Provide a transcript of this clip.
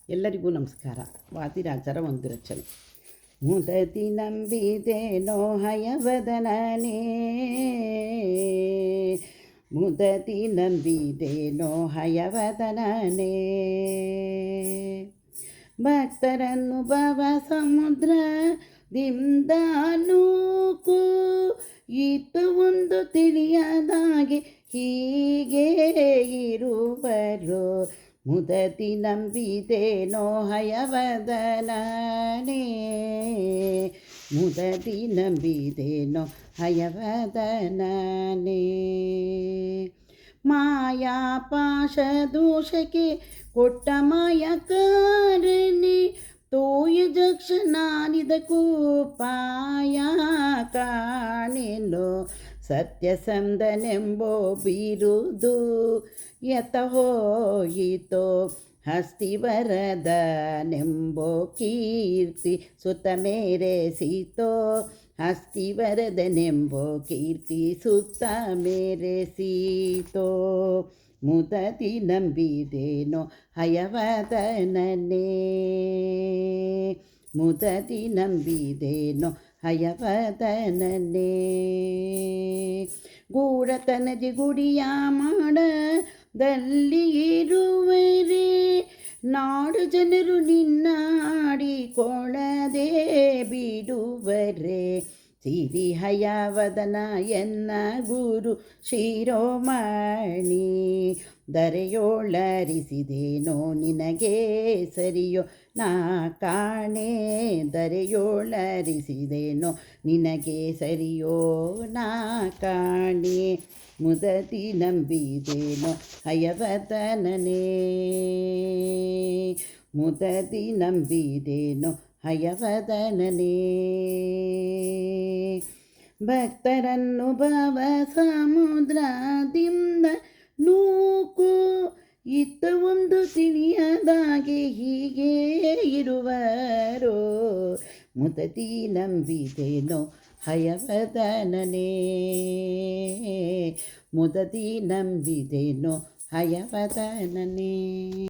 ಎಲ್ಲರಿಗೂ ನಮಸ್ಕಾರ. ವಾದಿರಾಜರ ಒಂದು ರಚನೆ. ಮುದತಿ ನಂಬಿದೆನೋ ಹಯವದನನೇ, ಮುದತಿ ನಂಬಿದೆನೋ ಹಯವದನನೇ, ಭಕ್ತರನ್ನು ಭವ ಸಮುದ್ರದಿಂದ ನೂಕು ಇತ್ತು ಒಂದು ತಿಳಿಯದಾಗೆ ಹೀಗೆ ಇರುವರು. ಮುದತಿ ನಂಬಿದೆನೋ ಹಯವದನನೇ, ಮುದತಿ ನಂಬಿದೆನೋ ಹಯವದನನೇ. ಮಾಯಾ ಪಾಶ ದೋಷಕ್ಕೆ ಕೊಟ್ಟ ಮಾಯಕಾರನೆ, ತೋಯ ಜಕ್ಷ ನಾನಿದಕ್ಕೂ ಪಾಯ ಕಾಣೆನೋ. ಸತ್ಯಸಂಧನೆಂಬೋ ಬಿರುದು ಯತ ಹೋಯಿತೋ, ಹಸ್ತಿವರದನೆಂಬೋ ಕೀರ್ತಿ ಸುತ ಮೇರೆಸಿತೋ, ಹಸ್ತಿವರದನೆಂಬೋ ಕೀರ್ತಿ ಸುತ್ತ ಮೇರೆಸಿತೋ. ಮುದತಿ ನಂಬಿದೆನೋ ಹಯವದನನೇ, ಮುದತಿ ನಂಬಿದೆನೋ ಹಯವದನನೇ. ಗೂಢತನದಿ ಗುಡಿಯ ಮಾಡದಲ್ಲಿ ಇರುವರೆ, ನಾಡು ಜನರು ನಿನ್ನ ಆಡಿಕೊಳ್ಳದೆ ಬಿಡುವರೆ. ಸಿರಿ ಹಯವದನ ಎನ್ನ ಗುರು ಶಿರೋಮಣಿ, ದರೆಯೋಳರಿಸಿದೇನೋ ನಿನಗೆ ಸರಿಯೋ ನಾ ಕಾಣೆ. ದರೆಯೋಳರಿಸಿದೇನೋ ನಿನಗೆ ಸರಿಯೋ ನಾ ಕಾಣೆ. ಮುದತಿ ನಂಬಿದೆನೋ ಹಯವದನನೇ, ಮುದತಿ ನಂಬಿದೆನೋ ಹಯವದನನೇ. ಭಕ್ತರನ್ನು ಭವ ಸಮುದ್ರದಿಂದ ನೂಕು ಇತ್ತ ಒಂದು ತಿಳಿಯದಾಗೆ ಹೀಗೆ ಇರುವರೋ. ಮುದತಿ ನಂಬಿದೆನೋ ಹಯವದನನೇ, ಮುದತಿ ನಂಬಿದೆನೋ ಹಯವದನನೇ.